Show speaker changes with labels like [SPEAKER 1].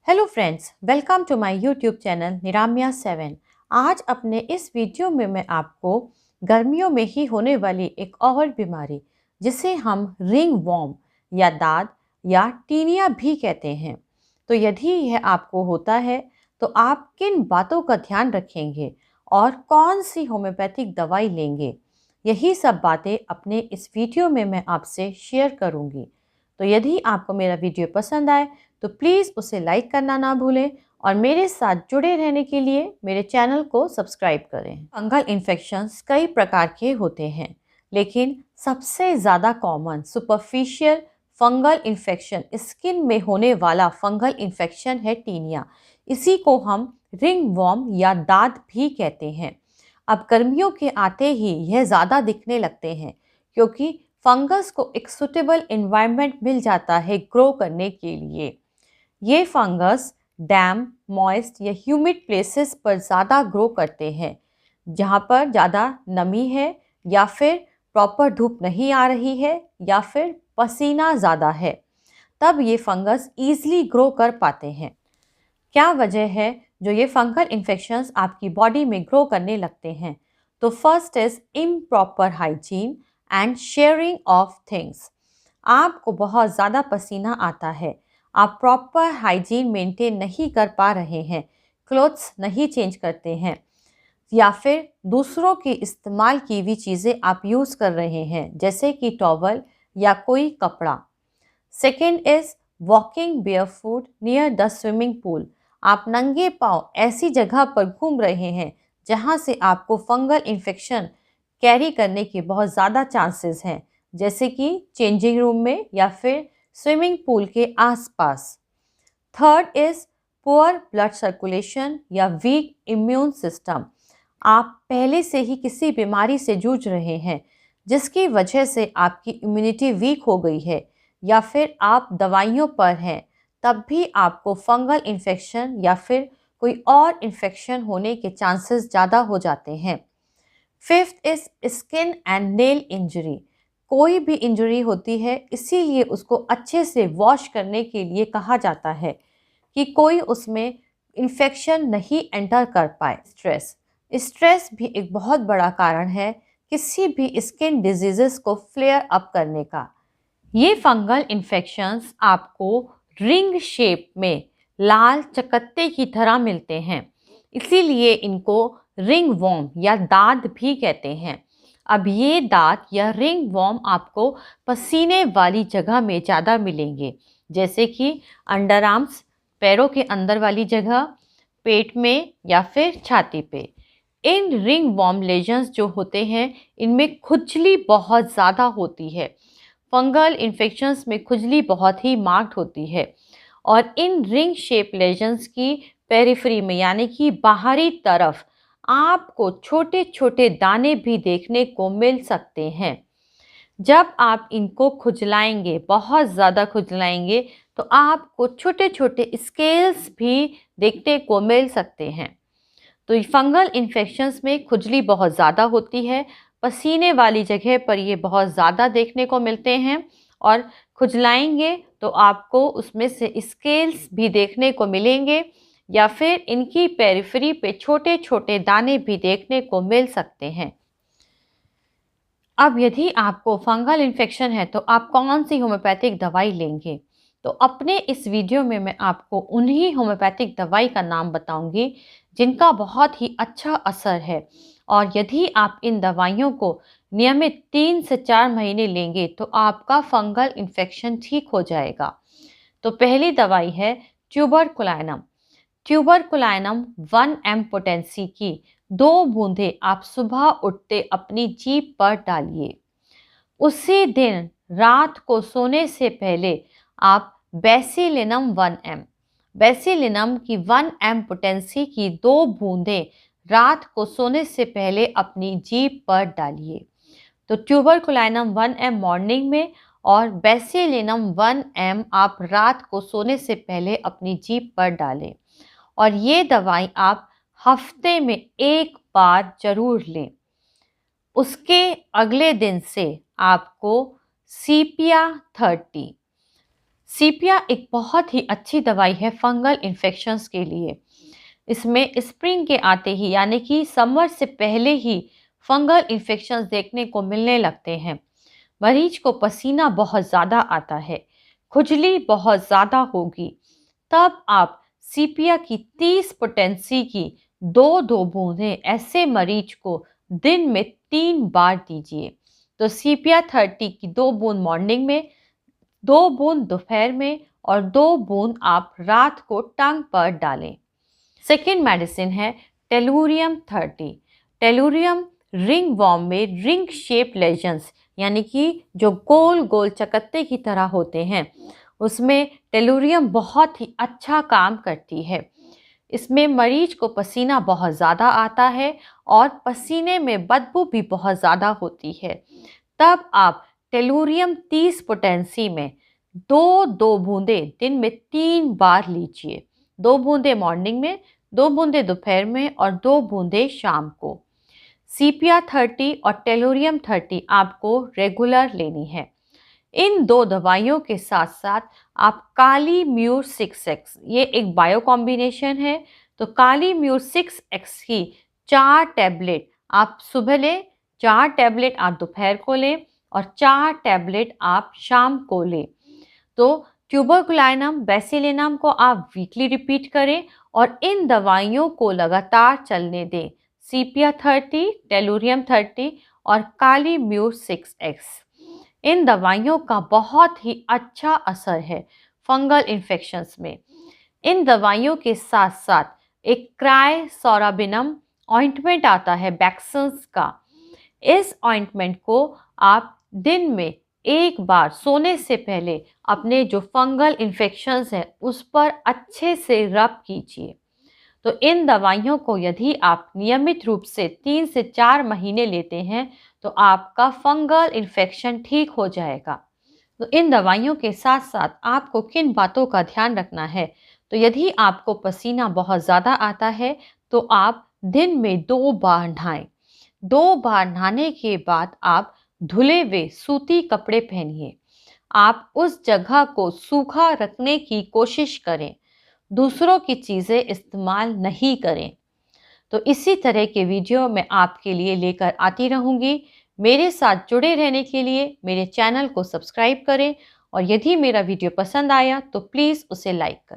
[SPEAKER 1] Hello friends, welcome to my YouTube channel Niramya 7। आज अपने इस वीडियो में मैं आपको गर्मियों में ही होने वाली एक और बीमारी जिसे हम रिंग वॉर्म या दाद या टीनिया भी कहते हैं, तो यदि यह आपको होता है तो आप किन बातों का ध्यान रखेंगे और कौन सी होम्योपैथिक दवाई लेंगे, यही सब बातें अपने इस वीडियो में मैं आपसे शेयर करूंगी। तो यदि आपको मेरा वीडियो पसंद आए तो प्लीज़ उसे लाइक करना ना भूलें और मेरे साथ जुड़े रहने के लिए मेरे चैनल को सब्सक्राइब करें। फंगल इन्फेक्शंस कई प्रकार के होते हैं, लेकिन सबसे ज़्यादा common superficial fungal infection, skin में होने वाला फंगल इन्फेक्शन है टीनिया। इसी को हम रिंग वॉर्म या दाद भी कहते हैं। अब गर्मियों के आते ही यह ज़्यादा दिखने लगते हैं क्योंकि फंगस को एक सुटेबल एनवायरनमेंट मिल जाता है ग्रो करने के लिए। ये फंगस डैम, मॉइस्ट या ह्यूमिड प्लेसेस पर ज़्यादा ग्रो करते हैं, जहाँ पर ज़्यादा नमी है या फिर प्रॉपर धूप नहीं आ रही है या फिर पसीना ज़्यादा है, तब ये फंगस ईजिली ग्रो कर पाते हैं। क्या वजह है जो ये फंगल इन्फेक्शंस आपकी बॉडी में ग्रो करने लगते हैं? तो first is improper hygiene and sharing of things. आपको बहुत ज़्यादा पसीना आता है, आप प्रॉपर हाइजीन मेंटेन नहीं कर पा रहे हैं, क्लोथ्स नहीं चेंज करते हैं या फिर दूसरों की इस्तेमाल की हुई चीज़ें आप यूज़ कर रहे हैं जैसे कि टॉवल या कोई कपड़ा। Second is walking barefoot near the swimming pool. आप नंगे पाँव ऐसी जगह पर घूम रहे हैं जहाँ से आपको फंगल इन्फेक्शन कैरी करने के बहुत ज़्यादा चांसेस हैं, जैसे कि चेंजिंग रूम में या फिर स्विमिंग पूल के आसपास। Third is poor blood circulation या वीक इम्यून सिस्टम। आप पहले से ही किसी बीमारी से जूझ रहे हैं जिसकी वजह से आपकी इम्यूनिटी वीक हो गई है या फिर आप दवाइयों पर हैं, तब भी आपको फंगल इन्फेक्शन या फिर कोई और इन्फेक्शन होने के चांसेस ज़्यादा हो जाते हैं। Fifth is skin and nail injury. कोई भी इंजरी होती है, इसीलिए उसको अच्छे से वॉश करने के लिए कहा जाता है कि कोई उसमें इन्फेक्शन नहीं एंटर कर पाए। स्ट्रेस भी एक बहुत बड़ा कारण है किसी भी स्किन डिजीजेस को फ्लेयर अप करने का। ये फंगल इन्फेक्शंस आपको रिंग शेप में लाल चकत्ते की तरह मिलते हैं, इसीलिए इनको रिंग वॉर्म या दाद भी कहते हैं। अब ये दाद या रिंग वॉर्म आपको पसीने वाली जगह में ज़्यादा मिलेंगे, जैसे कि अंडर आर्म्स, पैरों के अंदर वाली जगह, पेट में या फिर छाती पे। इन रिंग वॉर्म लेजन्स जो होते हैं, इनमें खुजली बहुत ज़्यादा होती है। फंगल इन्फेक्शंस में खुजली बहुत ही मार्क्ड होती है और इन रिंग शेप लेजन्स की पेरिफेरी में यानी कि बाहरी तरफ आपको छोटे छोटे दाने भी देखने को मिल सकते हैं। जब आप इनको खुजलाएंगे, बहुत ज़्यादा खुजलाएंगे, तो आपको छोटे छोटे स्केल्स भी देखने को मिल सकते हैं। तो फंगल इन्फेक्शंस में खुजली बहुत ज़्यादा होती है, पसीने वाली जगह पर ये बहुत ज़्यादा देखने को मिलते हैं और खुजलाएंगे तो आपको उसमें से स्केल्स भी देखने को मिलेंगे या फिर इनकी पेरिफेरी पे छोटे छोटे दाने भी देखने को मिल सकते हैं। अब यदि आपको फंगल इन्फेक्शन है तो आप कौन सी होम्योपैथिक दवाई लेंगे? तो अपने इस वीडियो में मैं आपको उन्हीं होम्योपैथिक दवाई का नाम बताऊंगी जिनका बहुत ही अच्छा असर है, और यदि आप इन दवाइयों को नियमित 3 से 4 महीने लेंगे तो आपका फंगल इन्फेक्शन ठीक हो जाएगा। तो पहली दवाई है ट्यूबरकुलाइनम। ट्यूबरकुलाइनम 1 mg पोटेंसी की 2 बूंदें आप सुबह उठते अपनी जीभ पर डालिए। उसी दिन रात को सोने से पहले आप बेसिलिनम 1 mg, बेसिलिनम की 1 mg पोटेंसी की 2 बूंदें रात को सोने से पहले अपनी जीभ पर डालिए। तो ट्यूबरकुलाइनम 1 mg मॉर्निंग में और बेसिलिनम 1 mg आप रात को सोने से पहले अपनी जीभ पर डालें, और ये दवाई आप हफ्ते में 1 बार जरूर लें। उसके अगले दिन से आपको सीपिया 30, सीपिया एक बहुत ही अच्छी दवाई है फंगल इन्फेक्शंस के लिए। इसमें स्प्रिंग के आते ही यानी कि समर से पहले ही फंगल इन्फेक्शंस देखने को मिलने लगते हैं। मरीज को पसीना बहुत ज़्यादा आता है, खुजली बहुत ज़्यादा होगी, तब आप सीपिया की 30 पोटेंसी की दो दो बूंदें ऐसे मरीज को दिन में 3 बार दीजिए। तो सीपिया 30 की 2 बूंद मॉर्निंग में, 2 बूंद दोपहर में और 2 बूंद आप रात को टांग पर डालें। सेकेंड मेडिसिन है टेलुरियम 30। टेलुरियम रिंग वॉर्म में रिंग शेप लेजन्स यानी कि जो गोल गोल चकत्ते की तरह होते हैं, उसमें टेलुरियम बहुत ही अच्छा काम करती है। इसमें मरीज को पसीना बहुत ज़्यादा आता है और पसीने में बदबू भी बहुत ज़्यादा होती है। तब आप टेलुरियम 30 पोटेंसी में दो दो बूंदें दिन में 3 बार लीजिए। 2 बूंदें मॉर्निंग में, 2 बूंदें दोपहर में और 2 बूंदें शाम को। सीपिया 30 और टेलुरियम 30 आपको रेगुलर लेनी है। इन दो दवाइयों के साथ साथ आप काली म्यूर 6x, ये एक बायो कॉम्बिनेशन है, तो काली म्यूर 6x की 4 टैबलेट आप सुबह लें, 4 टैबलेट आप दोपहर को लें और 4 टैबलेट आप शाम को लें। तो ट्यूबरकुलाइनम बेसिलिनम को आप वीकली रिपीट करें और इन दवाइयों को लगातार चलने दें। सीपिया 30, टेलुरियम 30 और काली म्यूर 6x। इन दवाइयों का बहुत ही अच्छा असर है फंगल इन्फेक्शंस में। इन दवाइयों के साथ साथ एक क्राइसोराबिनम ऑइंटमेंट आता है बैक्सन्स का। इस ऑइंटमेंट को आप दिन में 1 बार सोने से पहले अपने जो फंगल इन्फेक्शंस हैं उस पर अच्छे से रब कीजिए। तो इन दवाइयों को यदि आप नियमित रूप से 3 से 4 महीने लेते हैं तो आपका फंगल इन्फेक्शन ठीक हो जाएगा। तो इन दवाइयों के साथ साथ आपको किन बातों का ध्यान रखना है, तो यदि आपको पसीना बहुत ज़्यादा आता है तो आप दिन में 2 बार नहाएं। 2 बार नहाने के बाद आप धुले हुए सूती कपड़े पहनिए। आप उस जगह को सूखा रखने की कोशिश करें, दूसरों की चीज़ें इस्तेमाल नहीं करें। तो इसी तरह के वीडियो मैं आपके लिए लेकर आती रहूँगी। मेरे साथ जुड़े रहने के लिए मेरे चैनल को सब्सक्राइब करें और यदि मेरा वीडियो पसंद आया तो प्लीज़ उसे लाइक करें।